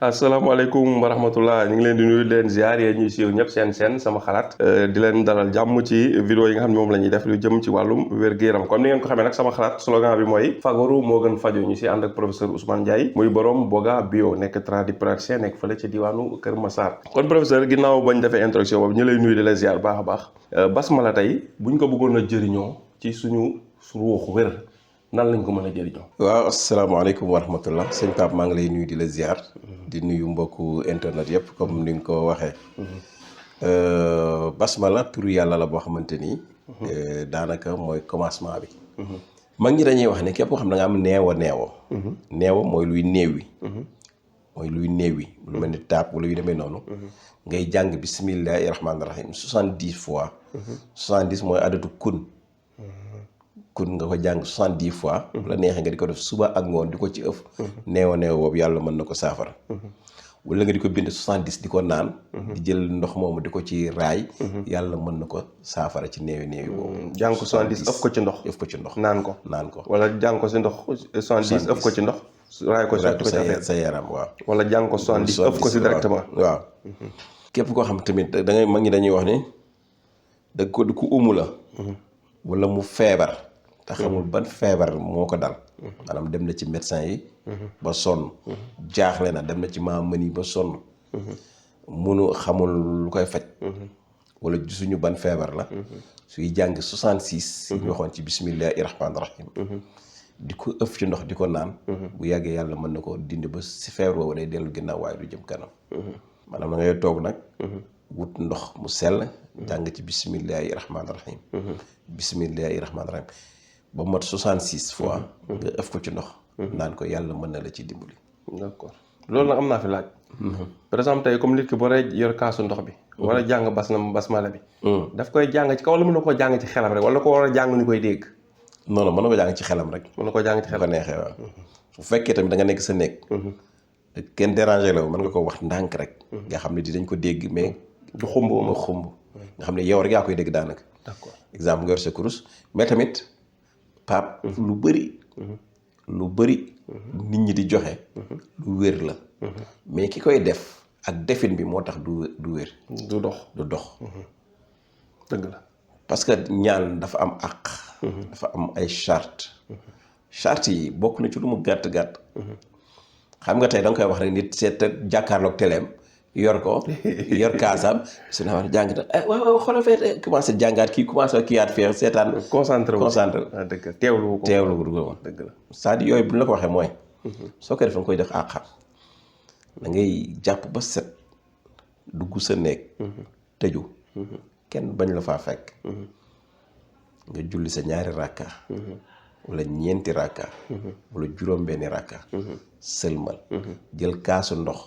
asalaamaaleykum wa rahmatullah ñu ngi leen di nuyu leen ziar yéen ñuy siiw ñëpp seen sama xalaat di leen dalal jàmm ci vidéo yi nga xam ne moom la ñuy def lu jëm ci wàllum wér-gu-yaram comme ni ngeen ko xamee nag sama xalaat slogan bi mooy fagaru moo gën faju ñu si ànd ak professeur Ousmane Ndiaye muy borom Boga Bio nekk tradipraticien nekk fële ci diwaanu Kër Massar. kon professeur ginnaaw bañ defee introduction boobu ñu lay nuyu di la ziar baax a baax basmala tey buñ ko bëggoon a jëriñoo ci suñu ruux wér nan lañ ko mën a jëriñoo. waaw asalaamaaleykum wa rahmatullah sëñ Pape maa ngi lay nuyu di la ziar. di nuyu mbokku internet yëpp comme ni nga ko waxee. basmala turu yàlla la boo xamante ni. daanaka mooy commencement bi. mag ñi dañuy wax ne képp koo xam ne da nga am neewa. neewa mooy luy néewi. mooy luy néewi lu mel ni taab wala yu demee noonu. ngay jàng bismillahi rahmaani rahim 70 fois. 70 mooy adatu kun. kun nga ko jàng 70 fois. bu la neexee nga di ko def suba ak ngoon di ko ci ëf. neewa boobu yàlla mën na ko saafara. wala nga di ko bind 70 di ko naan. di jël ndox moomu di ko ci raay. yàlla mën na ko saafara ci néewi boobu. jàng ko 70 ëf ko ci ndox. ëf ko ci ndox naan ko. wala jàng ko si ndox 70 ëf ko ci ndox. raay ko sa yaram waaw. wala jàng ko 70 ëf ko si directement. waaw képp koo xam tamit da ngay mag ñi dañuy wax ni da ko ku umu la. wala mu feebar. te xamul ban feebar moo ko dal. maanaam dem na ci médecin yi. ba sonn. jaaxle na dem na ci maam yi ba sonn. munu xamul lu koy faj. wala gisuñu ban feebar la. suy jàng 66. ñu waxoon ci bismillahi rahmaani rahim. di ko ëf ci ndox di ko naan. bu yàggee yàlla mën na ko dindi ba si feebar boobu day dellu ginnaaw waaye du jëm kanam. maanaam da ngay toog nag. wut ndox mu sell. jàng ci bismillahi rahmaani rahim. bismillahi rahmaani rahim. ba mat 66 fois. nga ëf ko ci ndox. naan ko yàlla mën na la ci dimbali. d'accord loolu nag am naa fi laaj. par exemple tey comme nit ki boo yor kaasu ndox bi. war a jàng basmala bi. daf koy jàng ci kaw wala mën na koo jàng ci xelam rek wala ko war a jàng ñu koy dégg. non mën na ko jàng ci xelam rek. mën na ko jàng ci xelam bu ko neexee waaw. bu fekkee tamit da nga nekk sa néeg. kenn déranger la mën nga ko wax ndànk rek. nga xam ne dinañ ko dégg mais. du xumb ma xumb. nga xam ne yow rek yaa koy dégg daanaka. d'accord exemple nga yor sa kurus mais tamit. Pape lu bëri nit ñi di joxe lu wér la mais ki koy def ak defin bi moo tax du wér du dox dëgg la parce que ñaan dafa am àq dafa am ay charte yi bokk na ci lu mu gàtt xam nga tey da nga koy wax rek nit seet jàkkaarloog teleem yor ko yor kaasam su na war jàng ta waaw xoolal fee commencé jàngaat kii commencé kiiyaat fee seetaan concentré dëgg teewlu ko woon dëgg la c'est-à-dire yooyu bu ñu la ko waxee mooy soo ko def nga koy def àqam da ngay jàpp ba set dugg sa néeg tëju kenn bañ la faa fekk nga julli sa ñaari rakka wala ñeenti rakka wala juróom benni rakka sëlmal jël kaasu ndox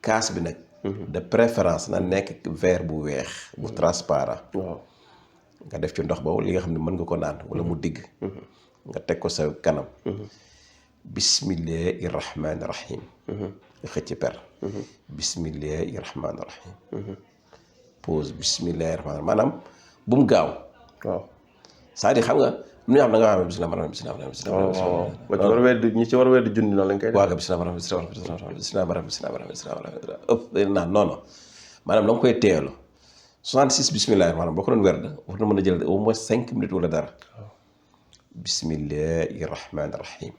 kaas bi nag de préférence na nekk verre bu weex bu transparent waaw nga def ci ndox boobu li nga xam ne mën nga ko naan wala mu digg nga teg ko sa kanam bismillahi rahmaani rahim nga xëcc per bismillahi rahmaani rahim pause bismillahi rahmaani rahim maanaam bu mu gaaw waaw c'est-à-dire xam nga nu ñu xam da nga xam ne bismillah ñi ci war a weddi junni noonu lañ koy def. waaw nga bismillah ëpp naan non maanaam da nga koy teelu 66 bismillah maanaam boo ko doon werd war na mën a jël au moins 5 minutes wala dara. bismillahi rahmaani rahim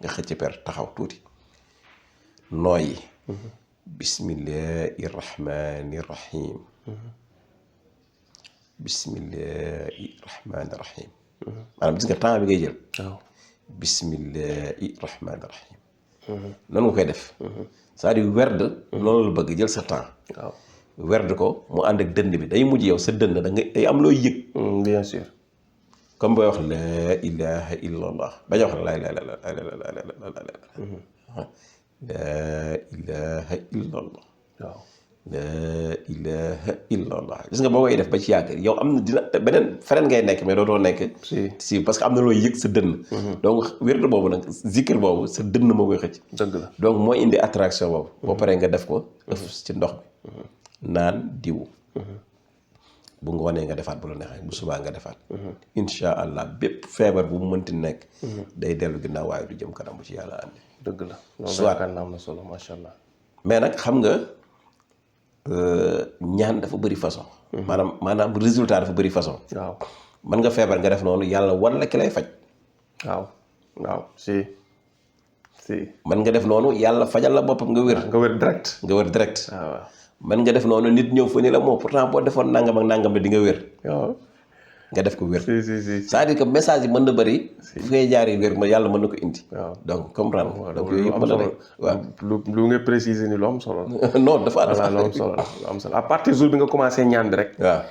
nga xëcc per taxaw tuuti nooyi. bismillahi rahmaani rahim. bismillahi rahmaani rahim. maanaam gis nga temps bi ngay jël. waaw bismillahi rahmaani rahim. noonu nga koy def. c'est-à-dire werd. loolu la bëgg jël sa temps. waaw werd ko mu ànd ak dënd bi day mujj yow sa dënd da ngay day am looy yëg. bien sûr. comme booy wax laa ilaha illa allah bañ a wax laa ilaha illa allah. waaw laa ilaha illa allah gis nga boo koy def ba ci yàgg yow am na dina beneen feneen ngay nekk mais dootoo nekk si parce que am na looy yëg sa dënn donc wérdu boobu nag zikir boobu sa dënn moo koy xëcc dëgg la donc mooy indi attraction boobu boo paree nga def ko ëf ci ndox bi naan diwu bu ngoonee nga defaat bu la neexee bu subaa nga defaat insha allah bépp feebar bu mu mënti nekk day dellu ginnaaw waaye du jëm kanam bu ci yàlla àndi dëgg la loolu soit yaakaar naa am na solo macha allah mais nag xam nga ñaan dafa bëri façon. maanaam résultat dafa bëri façon. waaw mën nga feebar nga def noonu yàlla wan la ki lay faj. waaw si. mën nga def noonu yàlla fajal la boppam nga wér. nga wér direct. waaw mën nga def noonu nit ñëw fa ni la moo pourtant boo defoon nangam ak nangam di nga wér. waaw nga def ko wér. si. c'est-à-dire que message yi mën na bëri. fu ngay jaaree wér ma yàlla mën na ko indi. waaw donc comprendre nga. donc lu yooyu am mën na solo waaw. lu nga préciser ni lu am solo la. non dafa voilà lu am solo la lu am solo à partir jour bi nga commencé ñaan bi rek. waaw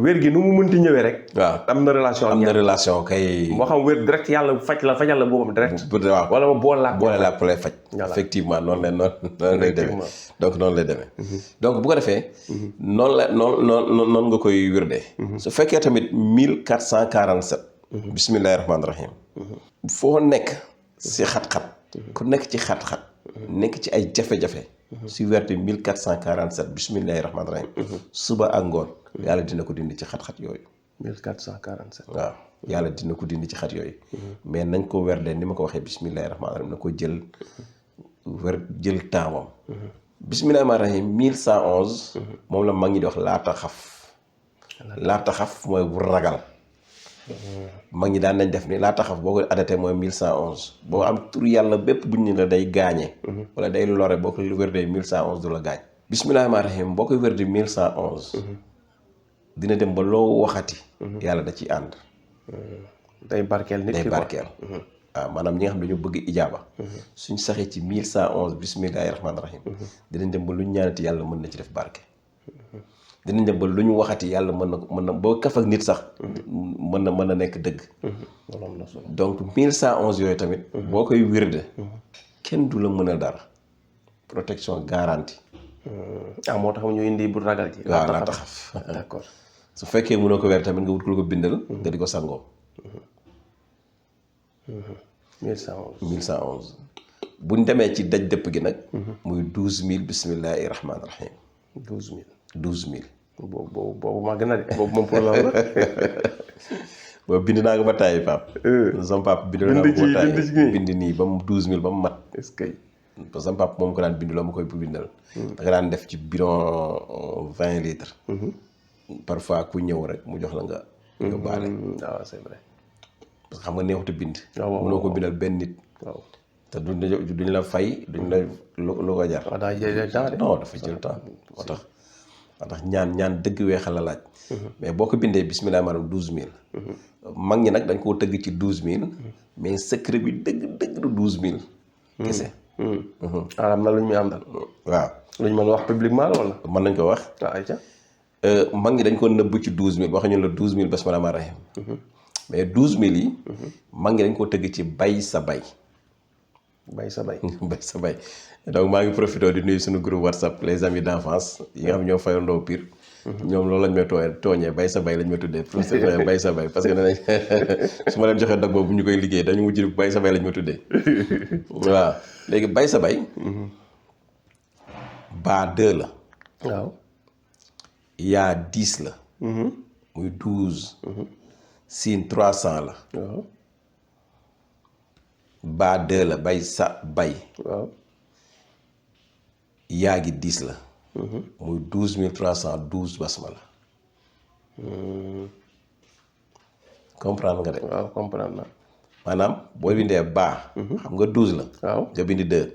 wér gi nu mu mënti ñëwee rek. waaw am na relation ak am na ñaan relation kay. moo xam wér direct yàlla fajal la boppam direct. waaw wala ma boole la la lay faj. Voilà. effectivement noonu lay demee. Effectivement. donc noonu lay demee. donc bu ko defee. noonu nga koy wérdee. su fekkee tamit 1447. bismillahi rahmaani rahim. foo nekk si xat-xat. ku nekk ci xat-xat. nekk ci ay jafe-jafe. si werde 1447 bismillahi rahmaani rahim. suba ak ngoon. yàlla dina ko dindi ci xat-xat yooyu. 1447. waaw yàlla dina ko dindi ci xat yooyu. mais nañ ko werde ni ma ko waxee bismillahi rahmaani rahim na ko jël taamam. bismillahi rahmaani rahim 1111. moom la mag ñi di wax laata xaf mooy bu ragal. mag ñi daan nañ def ni laata xaf boo ko adate mooy 1111 boo am tur yàlla bépp buñ ni la day gaañe. wala day lore boo ko werdee 1111 du la gaañ. bismillahi rahmaani rahim boo koy werde 1111. dina dem ba loo waxati. yàlla da ciy ànd. day barkeel nit ki day barkeel. waaw maanaam ñi nga xam ne dañoo bëgg ijaaba. suñ saxee ci 1111 bismillahi rahmaani rahim. dinañ dem ba lu ñu ñaanati yàlla mën na ci def barke. dinañ dem ba lu ñu waxati yàlla mën na boo kaf ak nit sax. mën na nekk dëgg. loolu am na solo. donc 1111 yooyu tamit. boo koy wirde kenn du la mën a dara. protection garantie. moo tax ñu indi bu ragal ji. waaw laa taxaf. d'accord. su fekkee mënoo ko weer tamit nga wut ko bindal. nga di ko sangoo. 1111. buñ demee ci daj dëpp gi nag. muy 12000 bismillahi rahmaani rahim. 12000. boobu maa gën a de boobu moom pour la la. boobu bind naa ko ba tàyyi Pape. sama papa bind naa ko ba tàyyi bind nii ba mu 12000 ba mu mat. est-ce que. parce que sama papa moom ko daan bind loo ma koy bindal. da nga daan def ci bidon 20 litres. parfois ku ñëw rek mu jox la nga. nga baale. waaw c'est vrai. parce que xam nga neexut a bind. waaw mënoo ko bindal benn nit. waaw te duñ la fay duñ la lu ko jar. waaw daa jël temps de. non dafa jël temps moo tax ñaan dëgg weexal la laaj. mais boo ko bindee bismillah maanaam 12000. mag ñi nag dañ koo tëgg ci 12000. mais secret bi dëgg du 12000. kese. am na lu ñu muy am daal. waaw lu ñu mën a wax publiquement la wala. mën nañ ko wax. waaw ayca. mag ñi dañ ko nëbb ci 12000 boo xam ne la 12000 bismillah rahmaani rahim. mais 12000 yi. mag ñi dañ koo tëgg ci bay sa bay. bay sa bay. bay sa bay donc maa ngi profité di nuyu suñu groupe WhatsApp les amis d'enfance yi nga xam ñoo fayandoo Pire. ñoom loolu lañ may tooñee bay sa bay lañ may tuddee professeur bay sa bay parce que nee nañ su ma leen joxee dog boobu ñu koy liggéey dañu mujj bay sa bay lañ may tuddee. waaw léegi bay sa bay. baa 2 la. waaw. yaa 10 la. muy 12. siin 300 la. waaw. baa 2 la bay sa bay. waaw. yaa gi 10 la. muy 12312 basmala. comprendre nga de. waaw comprendre naa. maanaam boo bindee baa. xam nga 12 la. waaw nga bind 2.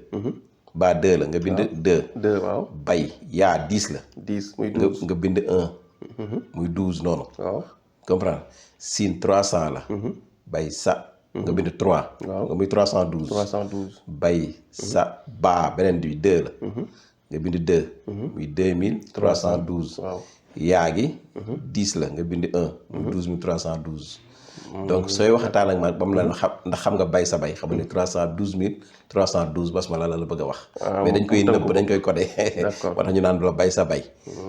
baa 2 la nga bind 2. 2 waaw. bay yaa 10 la. 10 muy 12 nga bind 1. muy 12 noonu. waaw. comprendre siin 300 la. bay sa. nga bind 3. waaw nga muy 312. 312. bay sa baa beneen bi 2 la. nga bind 2. muy 2312. waaw. yaa gi 10 la nga bind 1. muy 12312. donc sooy waxataan ak man ba mu la xam ndax xam nga bay sa bay xam nga ni 312312 basmala la bëgg a wax. mais dañ koy nëbb dañ koy codé. d'accord moo tax ñu naan la bay sa bay.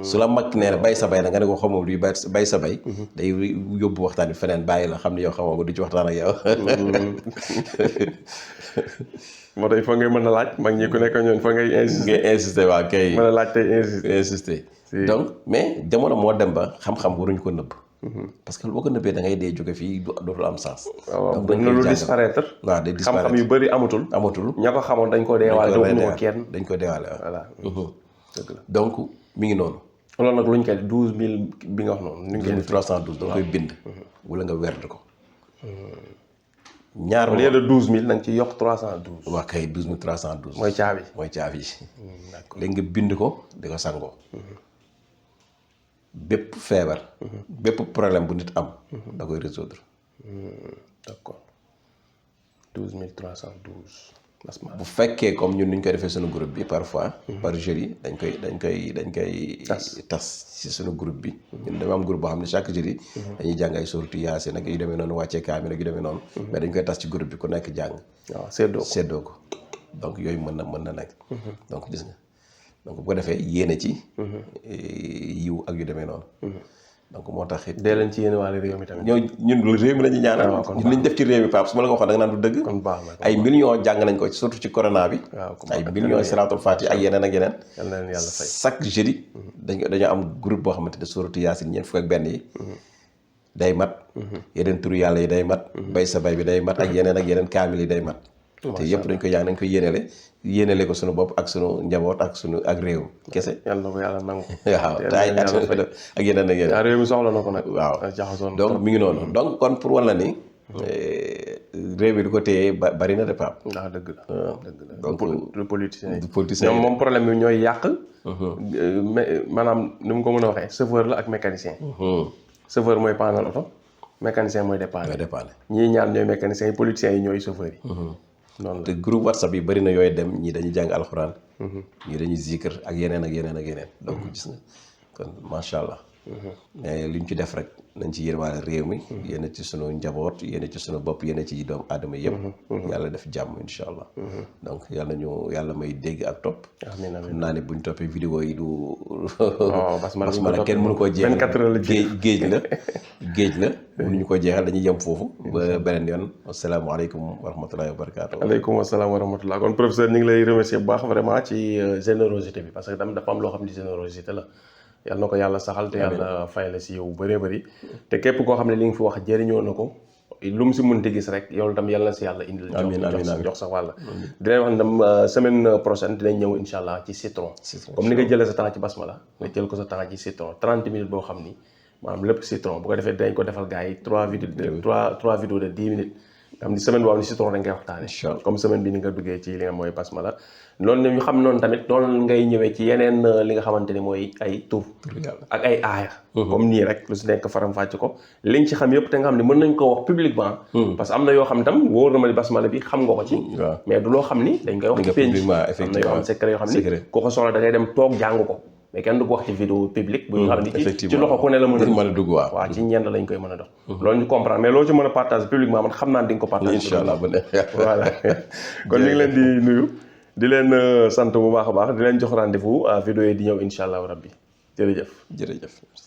su la mag nee na bay sa bay nag nga ne ko xamoo luy bay sa bay. day yóbbu waxtaan bi feneen bàyyi la xam ne yow xamoo ko du ci waxtaan ak yow. moo tax il faut ngay mën a laaj mag ñi ku nekk ñoom fa ngay insister. ngay insister waa kay. mën a laaj tey insister. insister donc mais jamono moo dem ba xam-xam waruñu ko nëbb. parce que boo ko nëbbee da ngay dee jóge fii dootul am sens. waaw dañ la lu disparaître. waaw day disparaître xam-xam yu bëri amatul. ña ko xamoon dañ ko deewaale dootuñu ko kenn. dañ ko deewaale waaw. voilà dëgg la. donc mi ngi noonu. loolu nag lu ñu koy 12000 bi nga wax noonu. ñu ngi koy 12312 da nga koy bind. wala nga werd ko. ñaar au lieu de 12000 da nga ci yokk 312. waa kay 12312. mooy caabi. mooy caabi yi. d'accord léegi nga bind ko di ko sangoo. bépp feebar. bépp problème bu nit am. da koy résoudre. d'accord 12312. bu fekkee comme ñun ni ñu koy defee suñu groupe bi parfois. par jeudi dañ koy tas ci suñu groupe bi. ñun dama am groupe boo xam ne chaque jeudi. dañuy jàng ay sourate Yaasin nag yu demee noonu wàccee kaamil nag yu demee noonu. mais dañ koy tas ci groupe bi ku nekk jàng. waaw séddoo ko donc yooyu mën na nekk. donc gis nga donc bu ko defee yéene ci. yiw ak yu demee noonu. donc moo tax it. dee leen ci yéen waale réew mi tamit. ñun réew mi la ñuy ñaanal. ñun li ñu def ci réew mi Pape su ma la ko waxoon da nga naan du dëgg. kon baax na ay millions jàng nañ ko surtout ci corona bi. waaw ay millions salaatul faati ak yeneen ak yeneen. yal na leen yàlla fay. chaque jeudi. dañoo am groupe boo xamante ne suuratu Yaasin ñeent fukk ak benn yi. day mat. yeneen turu yàlla yi day mat. bay sa bay bi day mat ak yeneen kaamil yi day mat. te yëpp dañ koy jàng dañ koy yéenele ko suñu bopp ak suñu njaboot ak réew kese. yàlla na ko yàlla nangu. waaw te ay at ak yeneen ak yeneen. réew mi soxla na ko nag. waaw jaxasoon donc mi ngi noonu donc kon pour walla ni réew mi du ko téye bari na de Pape. waaw dëgg la. dëgg la donc du politicien yi. du politicien ñoom moom problème bi ñooy yàq. maanaam ni mu ko mën a waxee chauffeur la ak mécanicien. chauffeur mooy paanal oto mécanicien mooy dépanner. ñii ñaar ñooy mécaniciens yi politiciens yi ñooy chauffeur yi. noonu la te groupe WhatsApp yi bari na yooyu dem ñii dañuy jàng alxuraan. ñii dañuy zikr ak yeneen ak yeneen ak yeneen. donc gis nga kon macha allah. mais li ñu ci def rek nañ ci yéenewaale réew mi. yéene ci sunu njaboot yéene ci sunu bopp yéene ci doomu aadama yëpp. yàlla def jàmm incha allah. donc yàlla may dégg ak topp. amiin amiin xam naa ne buñ toppee vidéo yi du. basmala kenn mënu koo jeexal 24 heures la géej la mënuñu ko jeexal dañuy yem foofu. ba beneen yoon asalaamaaleykum wa rahmatullahi wa barakaatu. aleykum asalaam wa rahmatullah kon professeur ñu ngi lay remercier bu baax vraiment ci générosité bi parce que dafa am loo xam ne générosité la. yàlla na ko yàlla saxal te yàlla fay la si yow bëree bëri te képp koo xam ne li nga fi wax jëriñoo na ko lu mu si mënti gis rek yow tam yàlla na si yàlla indil jox sa wàll di leen wax ne tam semaine prochaine dinañ ñëw insha allah ci citron comme ni nga jëlee sa temps ci basmala nga jël ko sa temps ci citron 30 minutes boo xam ni maanaam lépp citron bu ko defee dinañ ko defal gars yi 3 vidéos de 10 minutes nga xam ni semaine boo xam ne citron dañ koy waxtaane comme semaine bi ni nga duggee ci li nga mooy basmala noonu ñu xam noonu tamit noonu ngay ñëwee ci yeneen li nga xamante ni mooy ay tur ak ay aaya comme nii rek lu si nekk faram-fàcce ko li nga ci xam yëpp te nga xam ne mën nañ ko wax publiquement parce que am na yoo xam tam wóor na ma ni basmala bi xam nga ko ci mais du loo xam ni dañ koy wax ci penc am na yoo xam secret yoo xam ni ku ko soxla da ngay dem toog jàng ko mais kenn du ko wax ci vidéo publique bu ñu xam ne ci loxo ku ne la mën a dugg waaw ci ñenn lañ koy mën a dox loolu ñu comprendre mais loo ci mën a partage publiquement man xam naa di nga ko partage incha allah voilà kon ñu ngi leen di nuyu di leen sant bu baax a baax di leen jox rendez-vous vidéo yi di ñëw incha allah rabbi jërëjëf